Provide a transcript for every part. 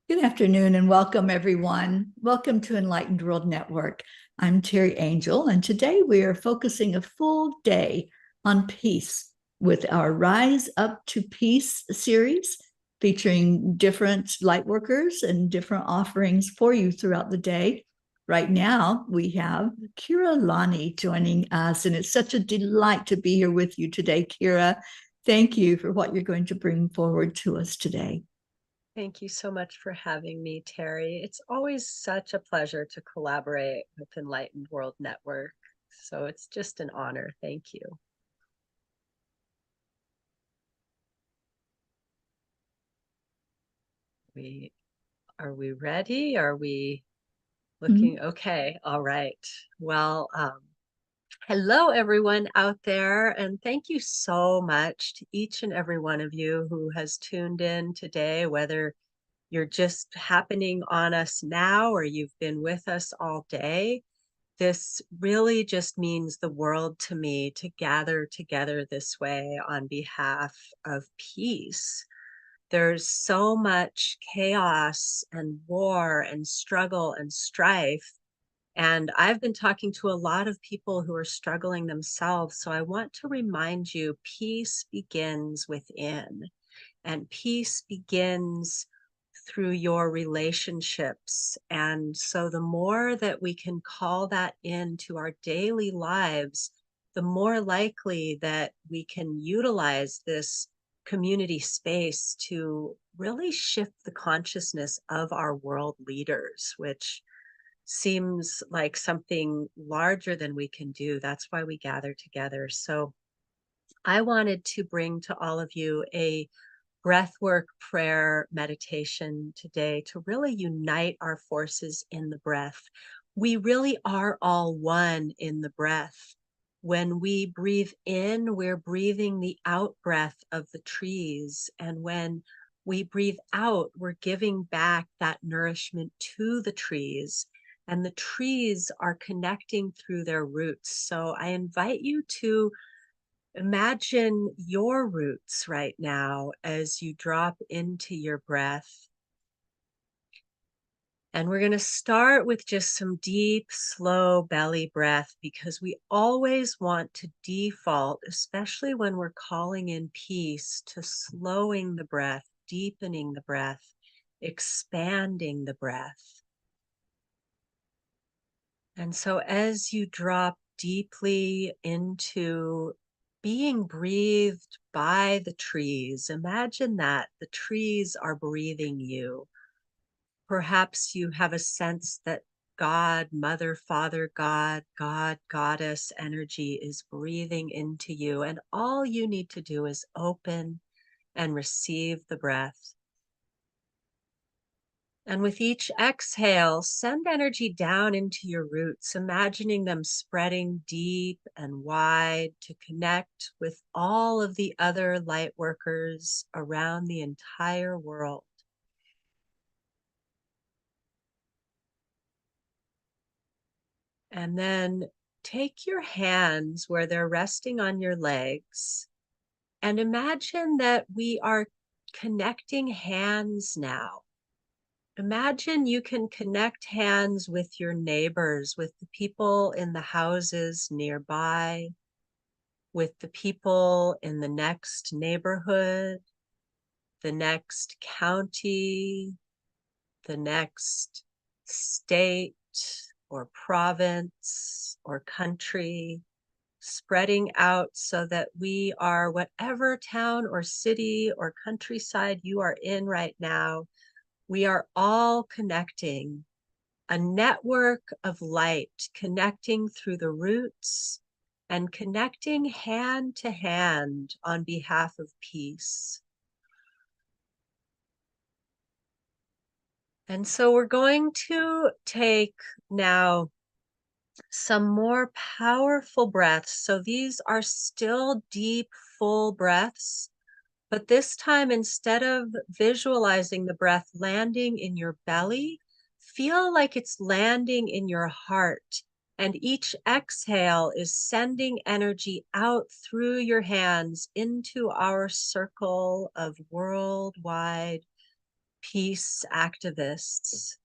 Good afternoon and welcome, everyone. Welcome to Enlightened World Network. I'm Terry Angel, and today we are focusing a full day on peace with our Rise Up to Peace series, featuring different light workers and different offerings for you throughout the day. Right now, we have Keira Lani joining us, and it's such a delight to be here with you today, Keira. Thank you for what you're going to bring forward to us today. Thank you so much for having me, Terry. It's always such a pleasure to collaborate with Enlightened World Network. So it's just an honor. Thank you. We are we ready? Are we looking okay? All right. Well, hello everyone out there, and thank you so much to each and every one of you who has tuned in today, whether you're just happening on us now or you've been with us all day. This really just means the world to me to gather together this way on behalf of peace. There's so much chaos and war and struggle and strife. And I've been talking to a lot of people who are struggling themselves. So I want to remind you, peace begins within, and peace begins through your relationships. And so the more that we can call that into our daily lives, the more likely that we can utilize this community space to really shift the consciousness of our world leaders, which seems like something larger than we can do. That's why we gather together. So I wanted to bring to all of you a breathwork prayer meditation today to really unite our forces in the breath. We really are all one in the breath. When we breathe in, we're breathing the out breath of the trees. And when we breathe out, we're giving back that nourishment to the trees. And the trees are connecting through their roots. So I invite you to imagine your roots right now as you drop into your breath. And we're going to start with just some deep, slow belly breath because we always want to default, especially when we're calling in peace, to slowing the breath, deepening the breath, expanding the breath. And so as you drop deeply into being breathed by the trees, imagine that the trees are breathing you. Perhaps you have a sense that God, Mother, Father, God, Goddess energy is breathing into you. And all you need to do is open and receive the breath. And with each exhale, send energy down into your roots, imagining them spreading deep and wide to connect with all of the other light workers around the entire world. And then take your hands where they're resting on your legs and imagine that we are connecting hands now. Imagine you can connect hands with your neighbors, with the people in the houses nearby, with the people in the next neighborhood, the next county, the next state or province or country, spreading out so that we are whatever town or city or countryside you are in right now. We are all connecting, a network of light connecting through the roots and connecting hand to hand on behalf of peace. And so we're going to take now some more powerful breaths. So these are still deep, full breaths. But this time, instead of visualizing the breath landing in your belly, feel like it's landing in your heart. And each exhale is sending energy out through your hands into our circle of worldwide peace activists.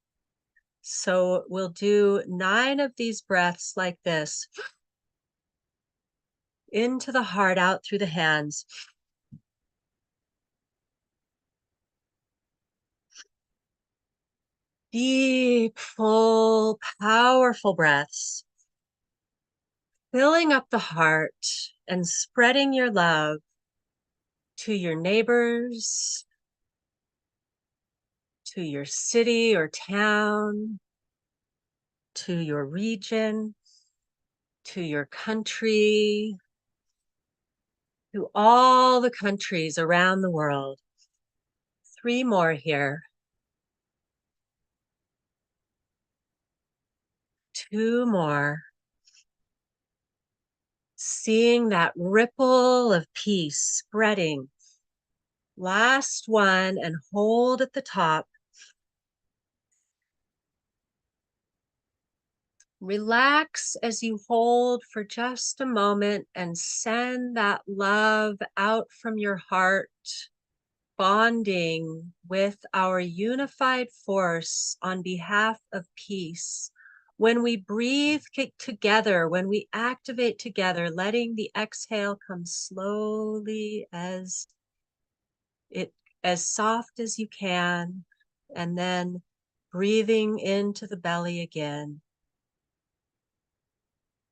So we'll do 9 of these breaths like this. Into the heart, out through the hands. Deep, full, powerful breaths. Filling up the heart and spreading your love to your neighbors, to your city or town, to your region, to your country, to all the countries around the world. 3 more here. 2 more. Seeing that ripple of peace spreading. Last one, and hold at the top. Relax as you hold for just a moment and send that love out from your heart, bonding with our unified force on behalf of peace. When we breathe together, when we activate together, letting the exhale come slowly as soft as you can, and then breathing into the belly again.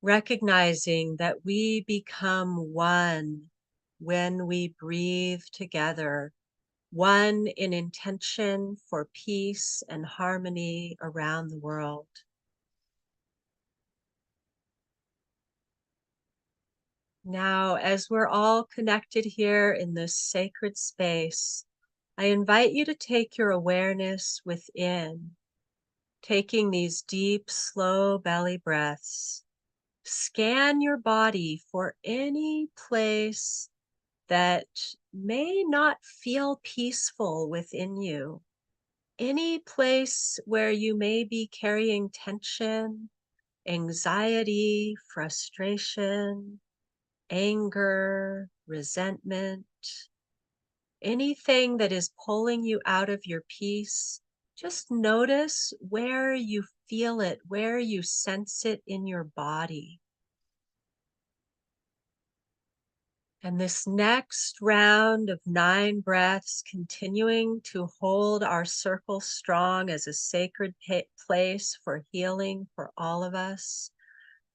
Recognizing that we become one when we breathe together, one in intention for peace and harmony around the world. Now, as we're all connected here in this sacred space, I invite you to take your awareness within, taking these deep, slow belly breaths. Scan your body for any place that may not feel peaceful within you. Any place where you may be carrying tension, anxiety, frustration, anger, resentment, anything that is pulling you out of your peace. Just notice where you feel it, where you sense it in your body. And this next round of 9 breaths, continuing to hold our circle strong as a sacred place for healing for all of us.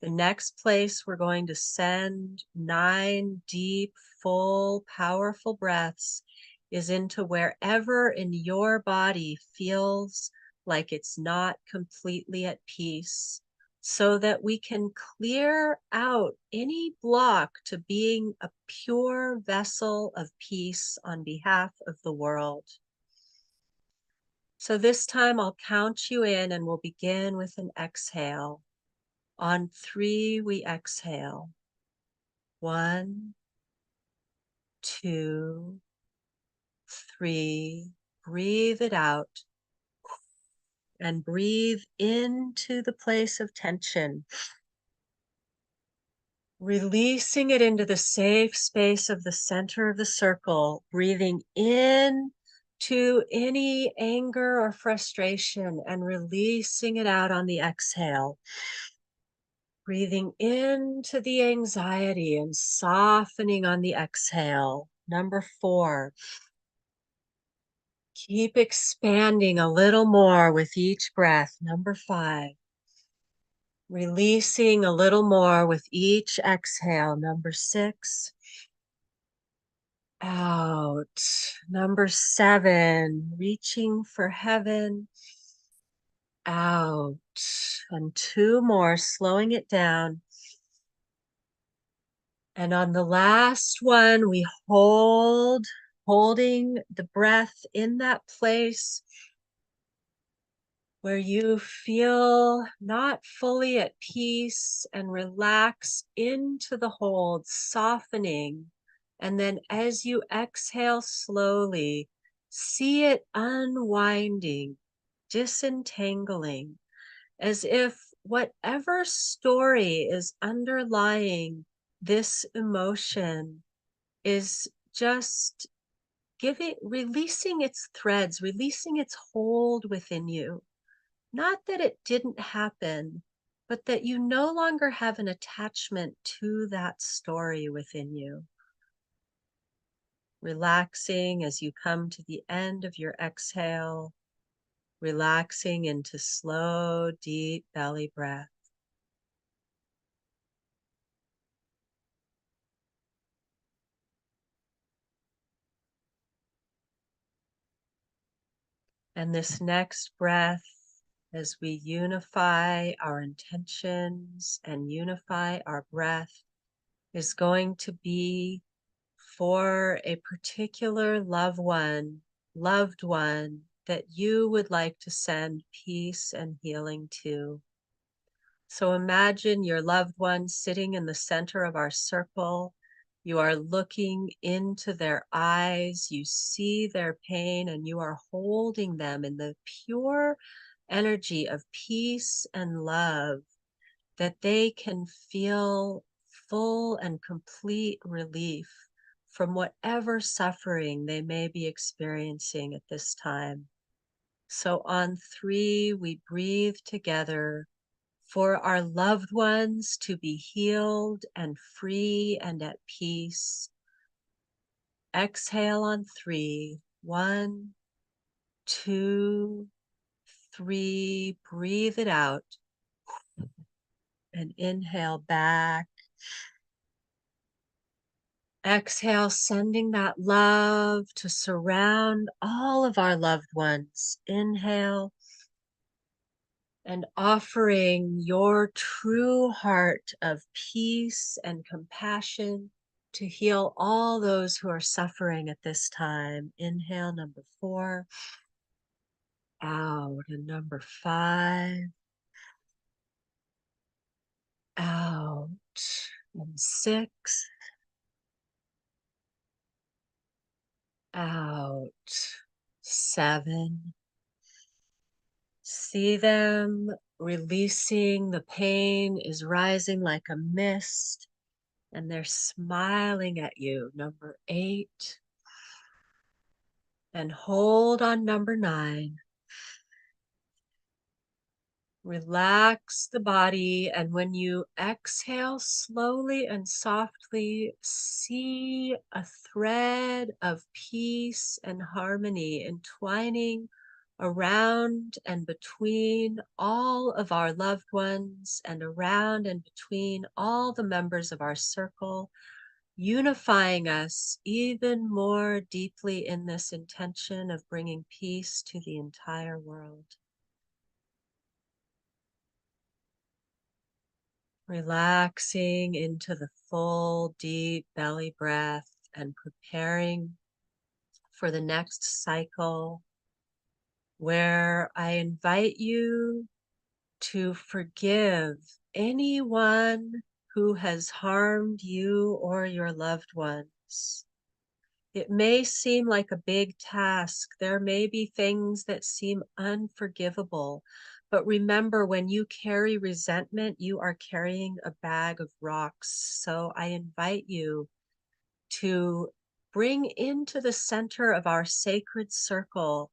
The next place we're going to send 9 deep, full, powerful breaths is into wherever in your body feels like it's not completely at peace, so that we can clear out any block to being a pure vessel of peace on behalf of the world. So this time I'll count you in, and we'll begin with an exhale. On 3, we exhale. 1, 2, 3. Breathe it out. And breathe into the place of tension. Releasing it into the safe space of the center of the circle. Breathing in to any anger or frustration and releasing it out on the exhale. Breathing into the anxiety and softening on the exhale. Number 4. Keep expanding a little more with each breath. Number 5. Releasing a little more with each exhale. Number 6. Out. Number 7. Reaching for heaven. Out. And 2 more, slowing it down. And on the last one, we holding the breath in that place where you feel not fully at peace, and relax into the hold, softening. And then as you exhale slowly, see it unwinding, disentangling, as if whatever story is underlying this emotion is just releasing its threads, releasing its hold within you. Not that it didn't happen, but that you no longer have an attachment to that story within you. Relaxing as you come to the end of your exhale, relaxing into slow, deep belly breath. And this next breath, as we unify our intentions and unify our breath, is going to be for a particular loved one that you would like to send peace and healing to. So imagine your loved one sitting in the center of our circle. You are looking into their eyes, you see their pain, and you are holding them in the pure energy of peace and love, that they can feel full and complete relief from whatever suffering they may be experiencing at this time. So on 3, we breathe together for our loved ones to be healed and free and at peace. Exhale on 3. 1, 2, 3. Breathe it out. And inhale back. Exhale, sending that love to surround all of our loved ones. Inhale. And offering your true heart of peace and compassion to heal all those who are suffering at this time. Inhale, number 4. Out, and number 5. Out, and 6. Out, 7. See them releasing. The pain is rising like a mist, and they're smiling at you. Number 8. And hold on number 9. Relax the body, and when you exhale slowly and softly, see a thread of peace and harmony entwining around and between all of our loved ones, and around and between all the members of our circle, unifying us even more deeply in this intention of bringing peace to the entire world. Relaxing into the full, deep belly breath and preparing for the next cycle, where I invite you to forgive anyone who has harmed you or your loved ones. It may seem like a big task. There may be things that seem unforgivable. But remember, when you carry resentment, you are carrying a bag of rocks. So I invite you to bring into the center of our sacred circle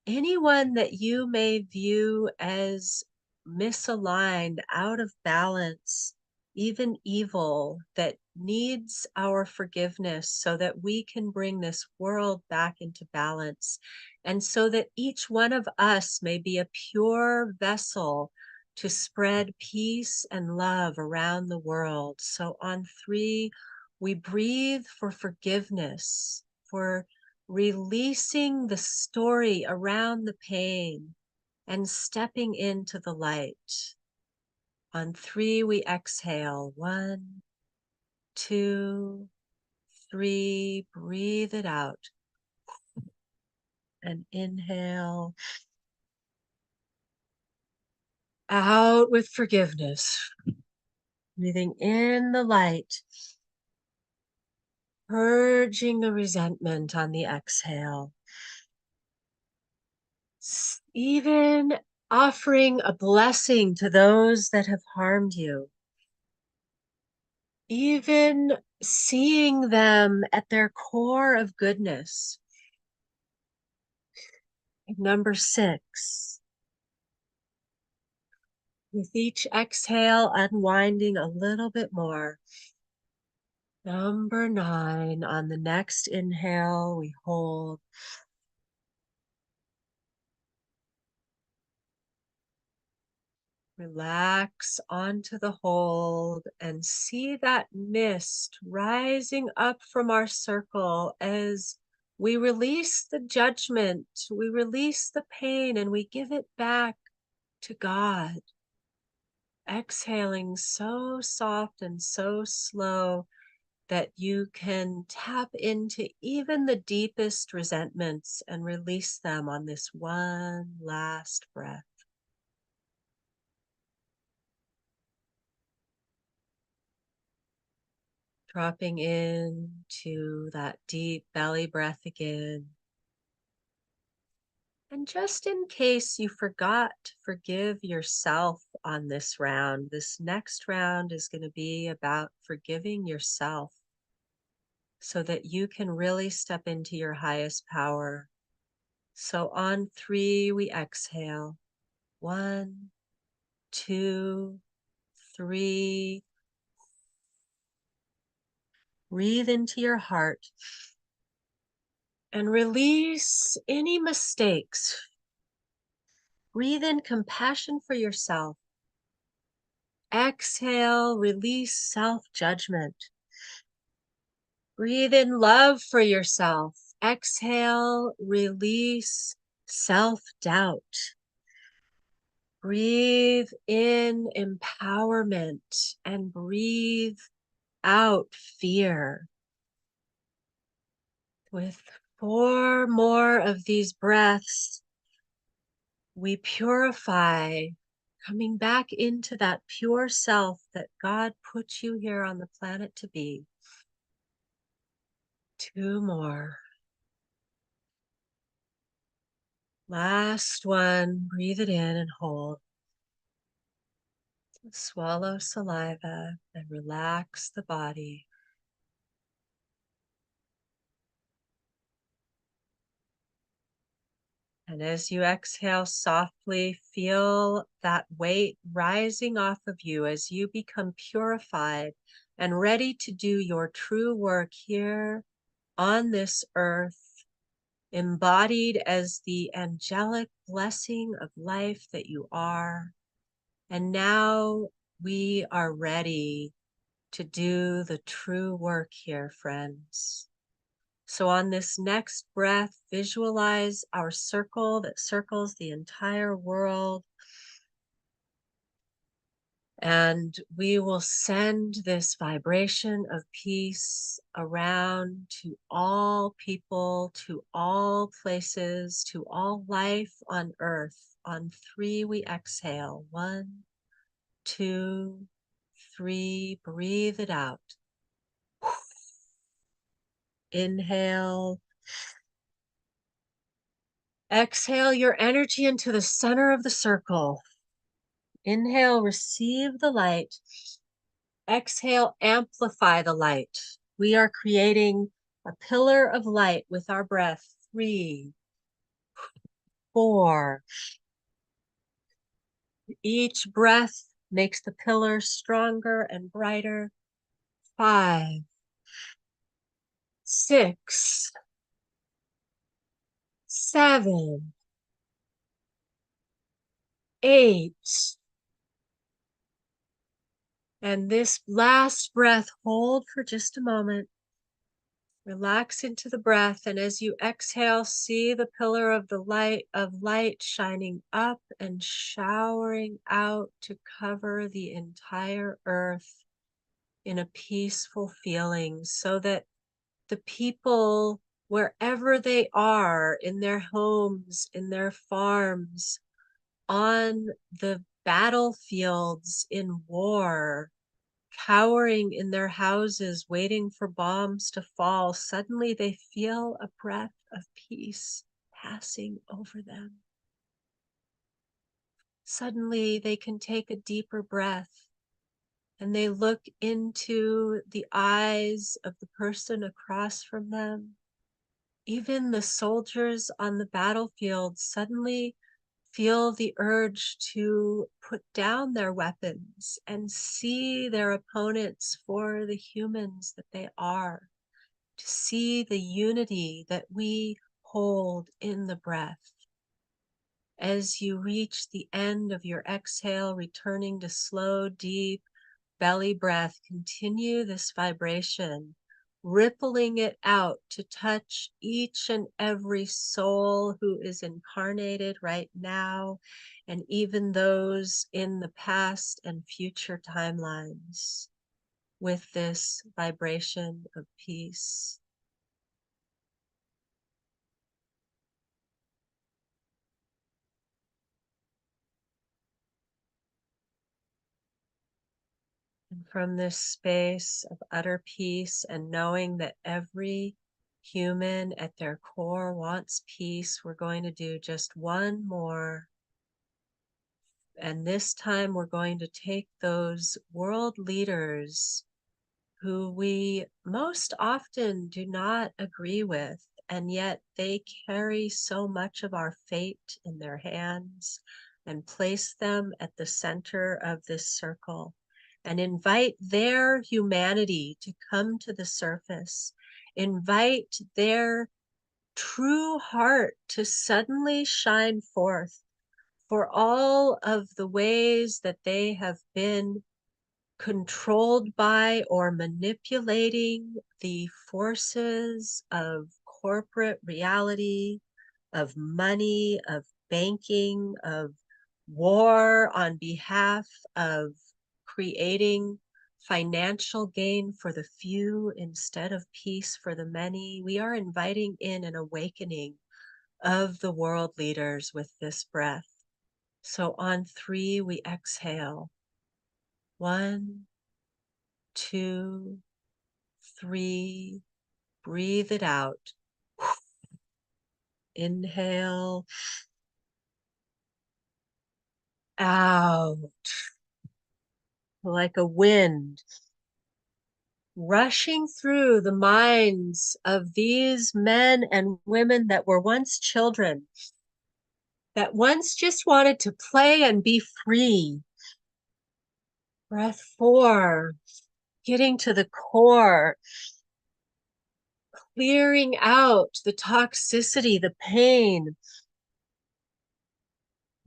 anyone that you may view as misaligned, out of balance, even evil, that needs our forgiveness so that we can bring this world back into balance, and so that each one of us may be a pure vessel to spread peace and love around the world. So on 3, we breathe for forgiveness, for releasing the story around the pain and stepping into the light. On 3, we exhale. 1, 2, 3. Breathe it out. And inhale. Out with forgiveness. Breathing in the light. Purging the resentment on the exhale. Even offering a blessing to those that have harmed you. Even seeing them at their core of goodness, Number 6. With each exhale, unwinding a little bit more. Number 9. On the next inhale, we hold. Relax onto the hold and see that mist rising up from our circle as we release the judgment, we release the pain, and we give it back to God. Exhaling so soft and so slow that you can tap into even the deepest resentments and release them on this one last breath. Dropping into that deep belly breath again. And just in case you forgot to forgive yourself on this round, this next round is going to be about forgiving yourself so that you can really step into your highest power. So on 3, we exhale. 1, 2, 3. Breathe into your heart and release any mistakes. Breathe in compassion for yourself. Exhale, release self-judgment. Breathe in love for yourself. Exhale, release self-doubt. Breathe in empowerment and breathe out fear. With 4 more of these breaths, we purify, coming back into that pure self that God put you here on the planet to be. 2 more. Last one. Breathe it in and hold. Swallow saliva and relax the body. And as you exhale softly, feel that weight rising off of you as you become purified and ready to do your true work here on this earth, embodied as the angelic blessing of life that you are. And now we are ready to do the true work here, friends. So on this next breath, visualize our circle that circles the entire world. And we will send this vibration of peace around to all people, to all places, to all life on earth. On 3, we exhale. 1, 2, 3. Breathe it out. Inhale. Exhale your energy into the center of the circle. Inhale, receive the light. Exhale, amplify the light. We are creating a pillar of light with our breath. 3, 4. Each breath makes the pillar stronger and brighter. 5, 6, 7, 8. And this last breath, hold for just a moment. Relax into the breath, and as you exhale, see the pillar of the light shining up and showering out to cover the entire earth in a peaceful feeling, so that the people, wherever they are, in their homes, in their farms, on the battlefields in war, cowering in their houses, waiting for bombs to fall, suddenly they feel a breath of peace passing over them. Suddenly they can take a deeper breath and they look into the eyes of the person across from them Even the soldiers on the battlefield suddenly feel the urge to put down their weapons and see their opponents for the humans that they are, to see the unity that we hold in the breath. As you reach the end of your exhale, returning to slow, deep belly breath, continue this vibration, rippling it out to touch each and every soul who is incarnated right now, and even those in the past and future timelines, with this vibration of peace. And from this space of utter peace and knowing that every human at their core wants peace, we're going to do just one more. And this time we're going to take those world leaders who we most often do not agree with, and yet they carry so much of our fate in their hands, and place them at the center of this circle and invite their humanity to come to the surface. Invite their true heart to suddenly shine forth for all of the ways that they have been controlled by or manipulating the forces of corporate reality, of money, of banking, of war on behalf of creating financial gain for the few instead of peace for the many. We are inviting in an awakening of the world leaders with this breath. So on 3, we exhale. 1, 2, 3. Breathe it out. Inhale. Out. Like a wind rushing through the minds of these men and women that were once children, that once just wanted to play and be free. Breath 4, getting to the core, clearing out the toxicity, the pain,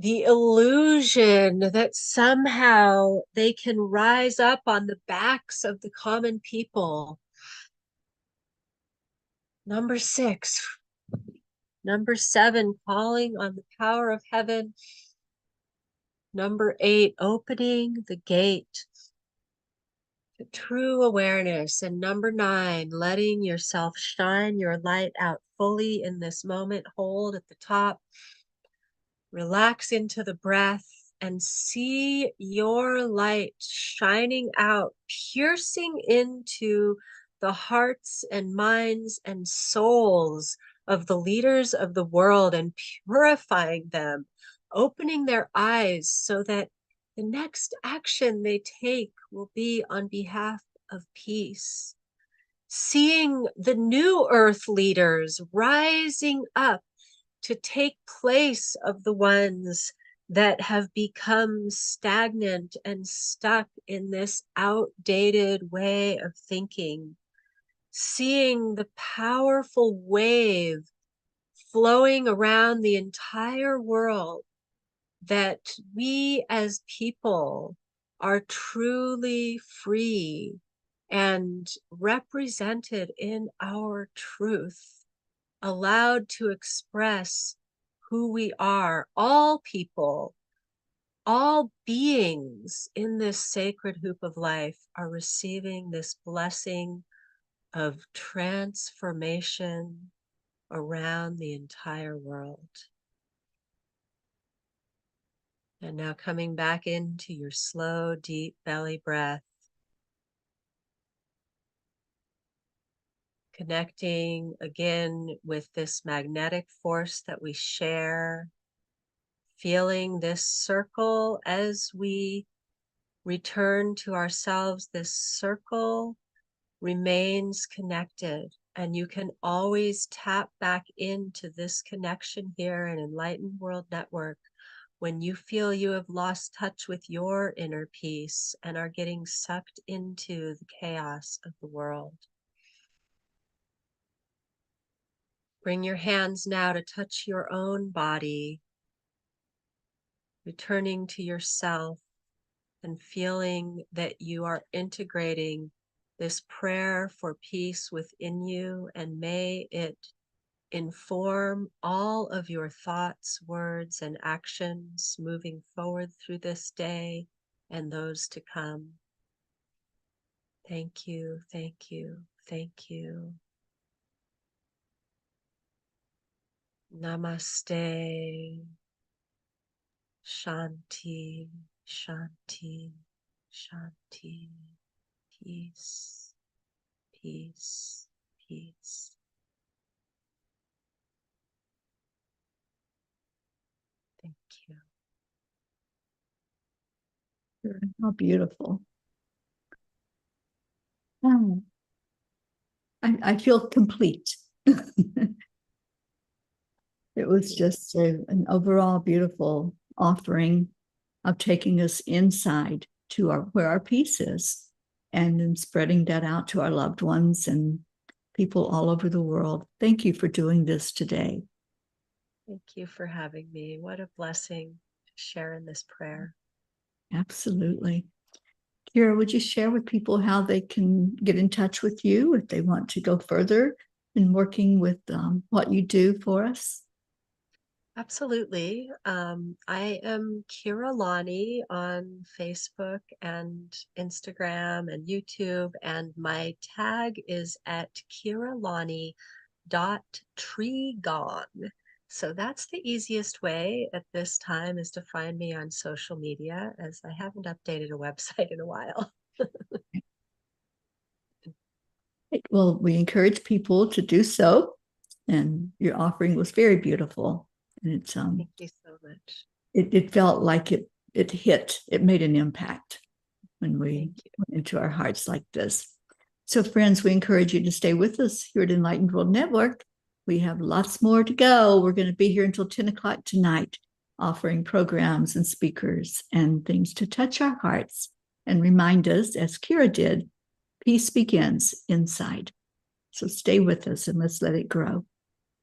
the illusion that somehow they can rise up on the backs of the common people. Number 6. Number 7, calling on the power of heaven. Number 8, opening the gate to true awareness. And number 9, letting yourself shine your light out fully in this moment. Hold at the top. Relax into the breath and see your light shining out, piercing into the hearts and minds and souls of the leaders of the world and purifying them, opening their eyes so that the next action they take will be on behalf of peace. Seeing the new earth leaders rising up to take place of the ones that have become stagnant and stuck in this outdated way of thinking. Seeing the powerful wave flowing around the entire world, that we as people are truly free and represented in our truth, allowed to express who we are. All people, all beings in this sacred hoop of life are receiving this blessing of transformation around the entire world. And now coming back into your slow, deep belly breath, connecting again with this magnetic force that we share, feeling this circle as we return to ourselves. This circle remains connected And you can always tap back into this connection here in Enlightened World Network when you feel you have lost touch with your inner peace and are getting sucked into the chaos of the world. Bring your hands now to touch your own body, returning to yourself and feeling that you are integrating this prayer for peace within you, and may it inform all of your thoughts, words, and actions moving forward through this day and those to come. Thank you, thank you, thank you. Namaste. Shanti, Shanti, Shanti. Peace, peace, peace. Thank you. How beautiful. Oh, I feel complete. It was just an overall beautiful offering of taking us inside to where our peace is, and then spreading that out to our loved ones and people all over the world. Thank you for doing this today. Thank you for having me. What a blessing to share in this prayer. Absolutely. Keira, would you share with people how they can get in touch with you if they want to go further in working with what you do for us? Absolutely. I am Keira Lani on Facebook and Instagram and YouTube, and my tag is at KeiraLani.TreeGong. So that's the easiest way at this time, is to find me on social media, as I haven't updated a website in a while. Well, we encourage people to do so, and your offering was very beautiful. And it's Thank you so much. it felt like it made an impact when we went into our hearts like this. So, friends, we encourage you to stay with us here at Enlightened World Network. We have lots more to go. We're going to be here until 10 o'clock tonight, offering programs and speakers and things to touch our hearts and remind us, as Keira did, peace begins inside. So stay with us and let's let it grow.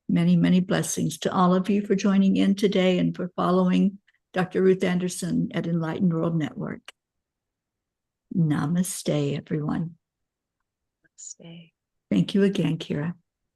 Many, many blessings to all of you for joining in today and for following Dr. Ruth Anderson at Enlightened World Network. Namaste, everyone. Namaste. Thank you again, Keira.